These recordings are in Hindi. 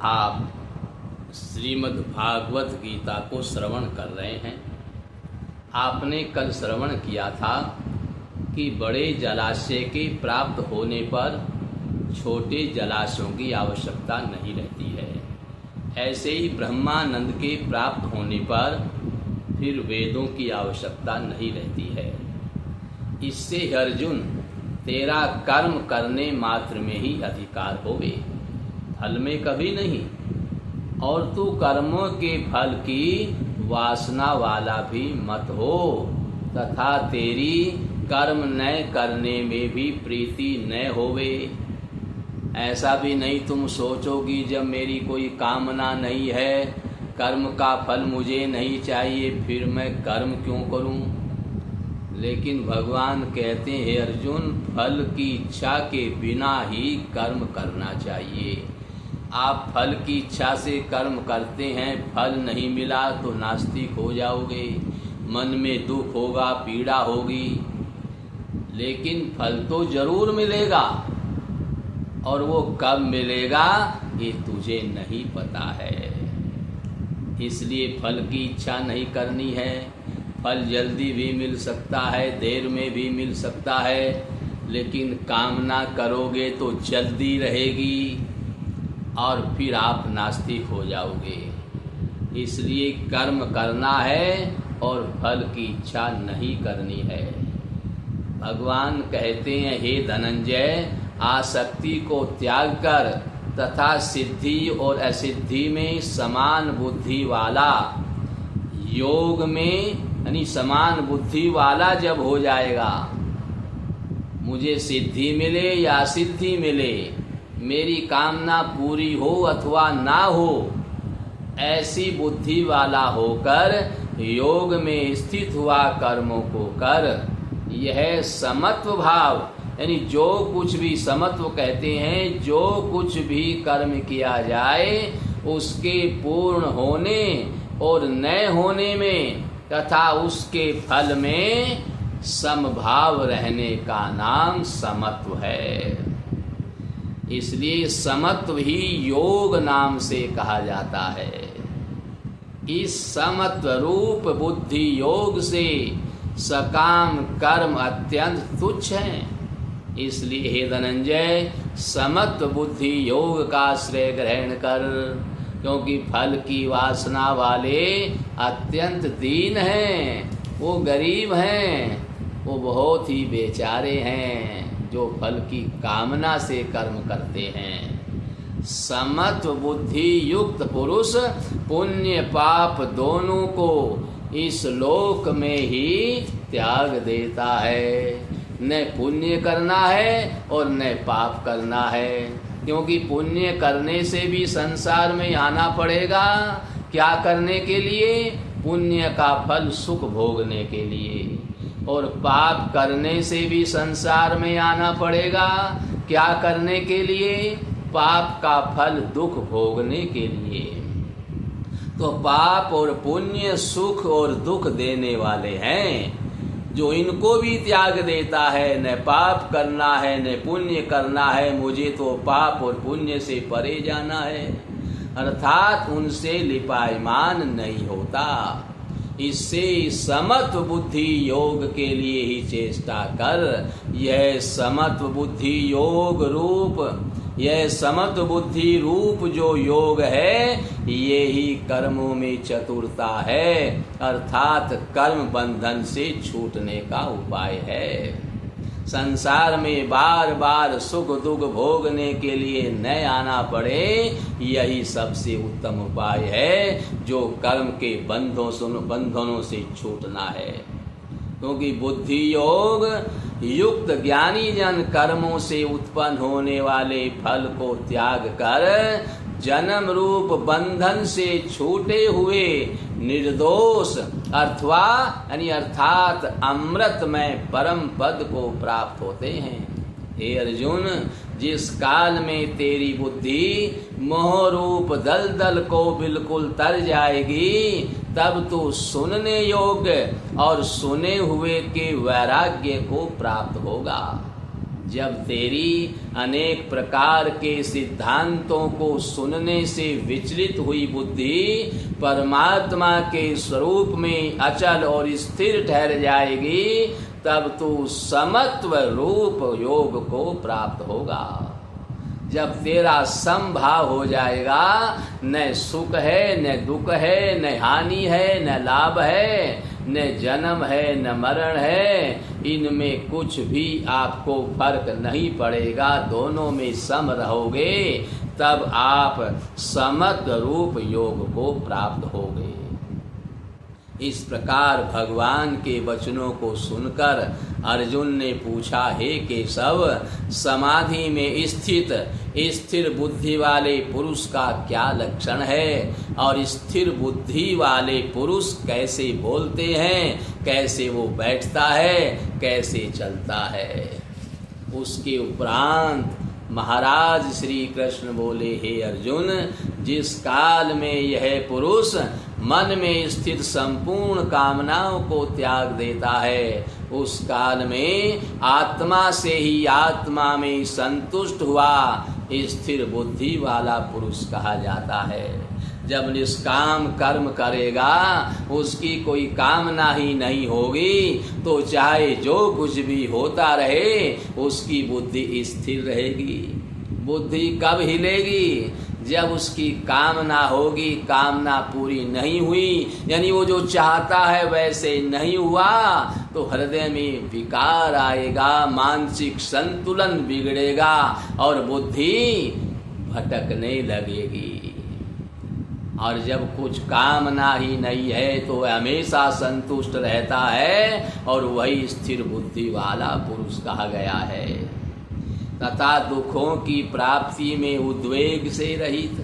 आप श्रीमद् भागवत गीता को श्रवण कर रहे हैं। आपने कल श्रवण किया था कि बड़े जलाशय के प्राप्त होने पर छोटे जलाशयों की आवश्यकता नहीं रहती है। ऐसे ही ब्रह्मानंद के प्राप्त होने पर फिर वेदों की आवश्यकता नहीं रहती है। इससे अर्जुन तेरा कर्म करने मात्र में ही अधिकार होवे, फल में कभी नहीं। और तू कर्मों के फल की वासना वाला भी मत हो, तथा तेरी कर्म न करने में भी प्रीति न होवे। ऐसा भी नहीं तुम सोचोगी जब मेरी कोई कामना नहीं है, कर्म का फल मुझे नहीं चाहिए, फिर मैं कर्म क्यों करूं। लेकिन भगवान कहते हैं अर्जुन, फल की इच्छा के बिना ही कर्म करना चाहिए। आप फल की इच्छा से कर्म करते हैं, फल नहीं मिला तो नास्तिक हो जाओगे, मन में दुख होगा, पीड़ा होगी। लेकिन फल तो जरूर मिलेगा, और वो कब मिलेगा ये तुझे नहीं पता है। इसलिए फल की इच्छा नहीं करनी है। फल जल्दी भी मिल सकता है, देर में भी मिल सकता है, लेकिन कामना करोगे तो जल्दी रहेगी और फिर आप नास्तिक हो जाओगे। इसलिए कर्म करना है और फल की इच्छा नहीं करनी है। भगवान कहते हैं, हे धनंजय, आसक्ति को त्याग कर तथा सिद्धि और असिद्धि में समान बुद्धि वाला, योग में यानी समान बुद्धि वाला जब हो जाएगा, मुझे सिद्धि मिले या सिद्धि मिले, मेरी कामना पूरी हो अथवा ना हो, ऐसी बुद्धि वाला होकर योग में स्थित हुआ कर्मों को कर। यह समत्व भाव, यानी जो कुछ भी, समत्व कहते हैं, जो कुछ भी कर्म किया जाए उसके पूर्ण होने और न होने में तथा उसके फल में समभाव रहने का नाम समत्व है। इसलिए समत्व ही योग नाम से कहा जाता है। इस समत्व रूप बुद्धि योग से सकाम कर्म अत्यंत तुच्छ हैं। इसलिए हे धनंजय, समत्व बुद्धि योग का आश्रय ग्रहण कर, क्योंकि फल की वासना वाले अत्यंत दीन हैं, वो गरीब हैं, वो बहुत ही बेचारे हैं जो फल की कामना से कर्म करते हैं। समत्व बुद्धि युक्त पुरुष पुण्य पाप दोनों को इस लोक में ही त्याग देता है। न पुण्य करना है और न पाप करना है, क्योंकि पुण्य करने से भी संसार में आना पड़ेगा। क्या करने के लिए? पुण्य का फल सुख भोगने के लिए। और पाप करने से भी संसार में आना पड़ेगा। क्या करने के लिए? पाप का फल दुख भोगने के लिए। तो पाप और पुण्य सुख और दुख देने वाले हैं। जो इनको भी त्याग देता है, न पाप करना है न पुण्य करना है, मुझे तो पाप और पुण्य से परे जाना है, अर्थात उनसे लिपायमान नहीं होता। इससे समत्व बुद्धि योग के लिए ही चेष्टा कर। यह समत्व बुद्धि योग रूप, यह समत्व बुद्धि रूप जो योग है, ये ही कर्मों में चतुरता है, अर्थात कर्म बंधन से छूटने का उपाय है। संसार में बार बार सुख दुख भोगने के लिए न आना पड़े, यही सबसे उत्तम उपाय है, जो कर्म के बंधनों से छूटना है। क्योंकि बुद्धि योग युक्त ज्ञानी जन कर्मों से उत्पन्न होने वाले फल को त्याग कर जन्म रूप बंधन से छूटे हुए निर्दोष अर्थात अमृतमय परम पद को प्राप्त होते हैं। हे अर्जुन, जिस काल में तेरी बुद्धि मोह रूप दलदल को बिल्कुल तर जाएगी, तब तू सुनने योग्य और सुने हुए के वैराग्य को प्राप्त होगा। जब तेरी अनेक प्रकार के सिद्धांतों को सुनने से विचलित हुई बुद्धि परमात्मा के स्वरूप में अचल और स्थिर ठहर जाएगी, तब तू समत्व रूप योग को प्राप्त होगा। जब तेरा समभाव हो जाएगा, न सुख है न दुख है, न हानि है न लाभ है, न जन्म है न मरण है, इनमें कुछ भी आपको फर्क नहीं पड़ेगा, दोनों में सम रहोगे, तब आप समत्व रूप योग को प्राप्त होगे। इस प्रकार भगवान के वचनों को सुनकर अर्जुन ने पूछा, हे केशव, समाधि में स्थित स्थिर बुद्धि वाले पुरुष का क्या लक्षण है, और स्थिर बुद्धि वाले पुरुष कैसे बोलते हैं, कैसे वो बैठता है, कैसे चलता है। उसके उपरांत महाराज श्री कृष्ण बोले, हे अर्जुन, जिस काल में यह पुरुष मन में स्थित संपूर्ण कामनाओं को त्याग देता है, उस काल में आत्मा से ही आत्मा में संतुष्ट हुआ स्थिर बुद्धि वाला पुरुष कहा जाता है। जब निष्काम कर्म करेगा, उसकी कोई कामना ही नहीं होगी, तो चाहे जो कुछ भी होता रहे, उसकी बुद्धि स्थिर रहेगी। बुद्धि कब हिलेगी? जब उसकी कामना होगी, कामना पूरी नहीं हुई, यानी वो जो चाहता है वैसे नहीं हुआ, तो हृदय में विकार आएगा, मानसिक संतुलन बिगड़ेगा और बुद्धि भटकने लगेगी। और जब कुछ कामना ही नहीं है तो वह हमेशा संतुष्ट रहता है, और वही स्थिर बुद्धि वाला पुरुष कहा गया है। तथा दुखों की प्राप्ति में उद्वेग से रहित,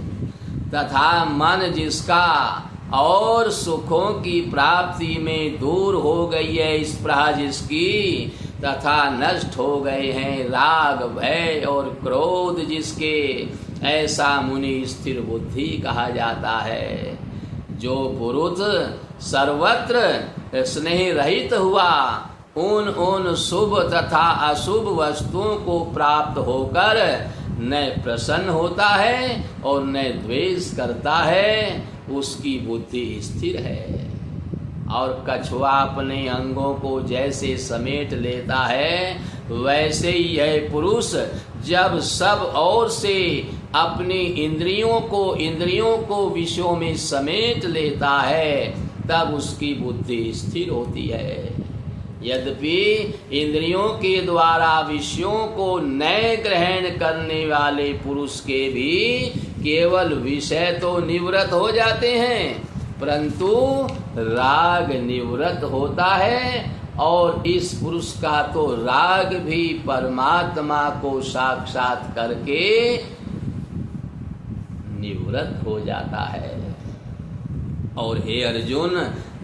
तथा मन जिसका और सुखों की प्राप्ति में दूर हो गई है स्पृहा जिसकी, तथा नष्ट हो गए हैं राग भय और क्रोध जिसके, ऐसा मुनि स्थिर बुद्धि कहा जाता है। जो पुरुष सर्वत्र स्नेह रहित हुआ, उन शुभ तथा अशुभ वस्तुओं को प्राप्त होकर न प्रसन्न होता है और न द्वेष करता है, उसकी बुद्धि स्थिर है। और कछुआ अपने अंगों को जैसे समेट लेता है, वैसे ही यह पुरुष जब सब ओर से अपनी इंद्रियों को विषयों में समेट लेता है, तब उसकी बुद्धि स्थिर होती है। यद्यपि इंद्रियों के द्वारा विषयों को न ग्रहण करने वाले पुरुष के भी केवल विषय तो निवृत्त हो जाते हैं, परंतु राग निवृत्त होता है, और इस पुरुष का तो राग भी परमात्मा को साक्षात करके निवृत्त हो जाता है। और हे अर्जुन,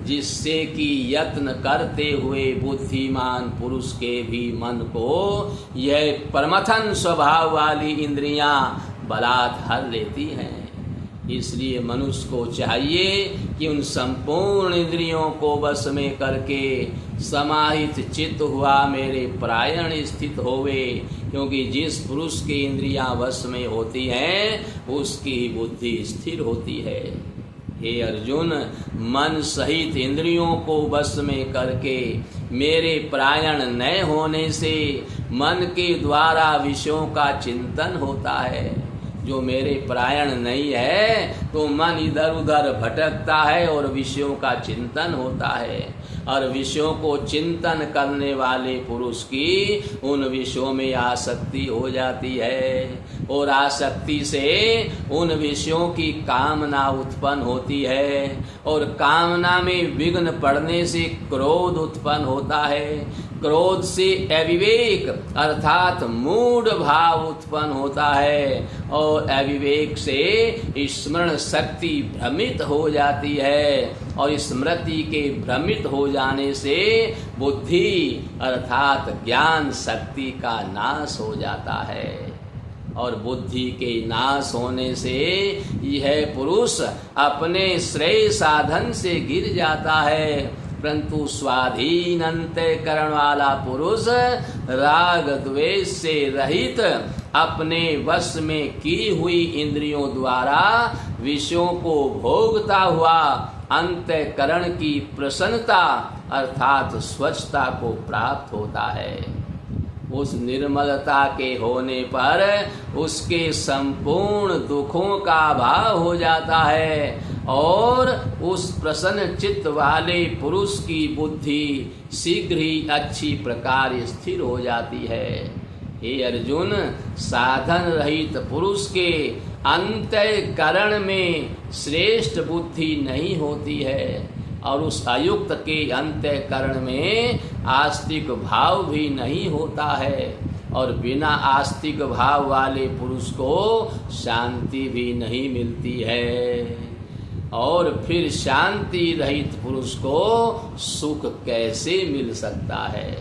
जिससे कि यत्न करते हुए बुद्धिमान पुरुष के भी मन को यह प्रमथन स्वभाव वाली इंद्रियां बलात् हर लेती हैं। इसलिए मनुष्य को चाहिए कि उन संपूर्ण इंद्रियों को वश में करके समाहित चित्त हुआ मेरे परायण स्थित होवे, क्योंकि जिस पुरुष की इंद्रियां वश में होती हैं, उसकी बुद्धि स्थिर होती है। हे अर्जुन, मन सहित इंद्रियों को वश में करके मेरे परायण न होने से मन के द्वारा विषयों का चिंतन होता है। जो मेरे परायण नहीं है तो मन इधर उधर भटकता है और विषयों का चिंतन होता है, और विषयों को चिंतन करने वाले पुरुष की उन विषयों में आसक्ति हो जाती है, और आसक्ति से उन विषयों की कामना उत्पन्न होती है, और कामना में विघ्न पड़ने से क्रोध उत्पन्न होता है। क्रोध से अविवेक अर्थात मूढ़ भाव उत्पन्न होता है, और अविवेक से स्मरण शक्ति भ्रमित हो जाती है, और स्मृति के भ्रमित हो जाने से बुद्धि अर्थात ज्ञान शक्ति का नाश हो जाता है। और बुद्धि के नाश होने से यह पुरुष अपने श्रेय साधन से गिर जाता है, परंतु स्वाधीन अंतःकरण वाला पुरुष राग द्वेष से रहित अपने वश में की हुई इंद्रियों द्वारा विषयों को भोगता हुआ अंतःकरण की प्रसन्नता अर्थात स्वच्छता को प्राप्त होता है। उस निर्मलता के होने पर उसके संपूर्ण दुखों का अभाव हो जाता है और उस प्रसन्न चित्त वाले पुरुष की बुद्धि शीघ्र ही अच्छी प्रकार स्थिर हो जाती है। हे अर्जुन, साधन रहित पुरुष के अंतःकरण में श्रेष्ठ बुद्धि नहीं होती है और उस अयुक्त के अंतःकरण में आस्तिक भाव भी नहीं होता है और बिना आस्तिक भाव वाले पुरुष को शांति भी नहीं मिलती है। और फिर शांति रहित पुरुष को सुख कैसे मिल सकता है?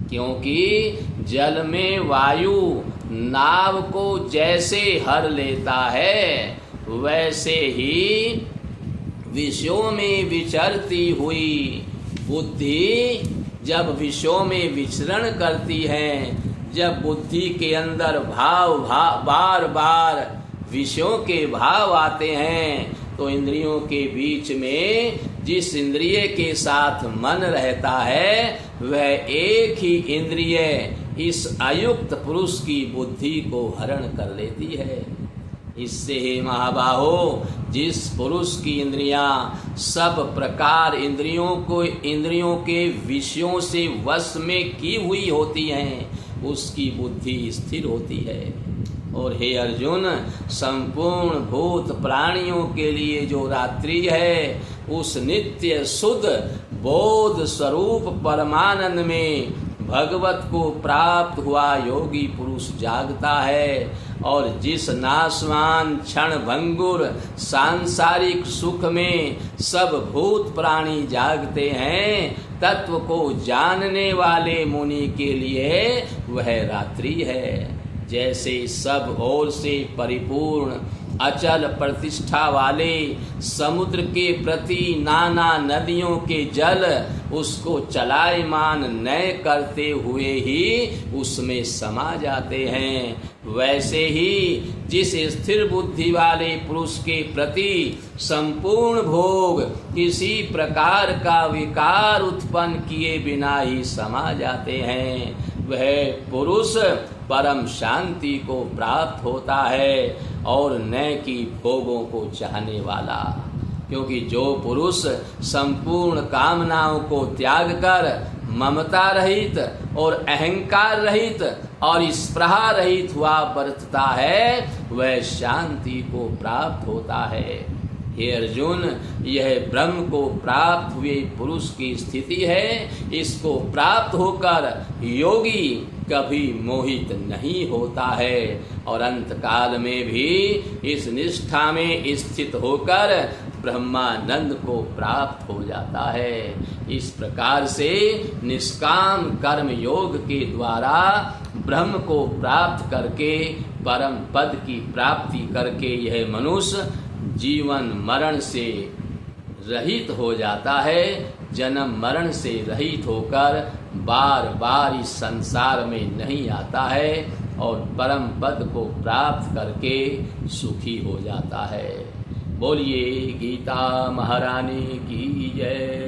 क्योंकि जल में वायु नाव को जैसे हर लेता है वैसे ही विषयों में विचरती हुई बुद्धि जब विषयों में विचरण करती है, जब बुद्धि के अंदर बार बार विषयों के भाव आते हैं, तो इंद्रियों के बीच में जिस इंद्रिय के साथ मन रहता है वह एक ही इंद्रिय इस अयुक्त पुरुष की बुद्धि को हरण कर लेती है। इससे हे महाबाहो, जिस पुरुष की इंद्रियां सब प्रकार इंद्रियों के विषयों से वश में की हुई होती हैं उसकी बुद्धि स्थिर होती है। और हे अर्जुन, संपूर्ण भूत प्राणियों के लिए जो रात्रि है उस नित्य शुद्ध बोध स्वरूप परमानंद में भगवत को प्राप्त हुआ योगी पुरुष जागता है और जिस नाशवान क्षण भंगुर सांसारिक सुख में सब भूत प्राणी जागते हैं, तत्व को जानने वाले मुनि के लिए वह रात्रि है। जैसे सब ओर से परिपूर्ण अचल प्रतिष्ठा वाले समुद्र के प्रति नाना नदियों के जल उसको चलायमान न करते हुए ही उसमें समा जाते हैं, वैसे ही जिस स्थिर बुद्धि वाले पुरुष के प्रति संपूर्ण भोग किसी प्रकार का विकार उत्पन्न किए बिना ही समा जाते हैं, वह पुरुष परम शांति को प्राप्त होता है और न कि भोगों को चाहने वाला। क्योंकि जो पुरुष संपूर्ण कामनाओं को त्याग कर ममता रहित और अहंकार रहित और स्पृहा रहित हुआ बरतता है वह शांति को प्राप्त होता है। हे अर्जुन, यह ब्रह्म को प्राप्त हुए पुरुष की स्थिति है। इसको प्राप्त होकर योगी कभी मोहित नहीं होता है और अंत काल में भी इस निष्ठा में स्थित होकर ब्रह्मानंद को प्राप्त हो जाता है। इस प्रकार से निष्काम कर्म योग के द्वारा ब्रह्म को प्राप्त करके परम पद की प्राप्ति करके यह मनुष्य जीवन मरण से रहित हो जाता है, जन्म मरण से रहित होकर बार बार इस संसार में नहीं आता है और परम पद को प्राप्त करके सुखी हो जाता है। बोलिए गीता महारानी की जय।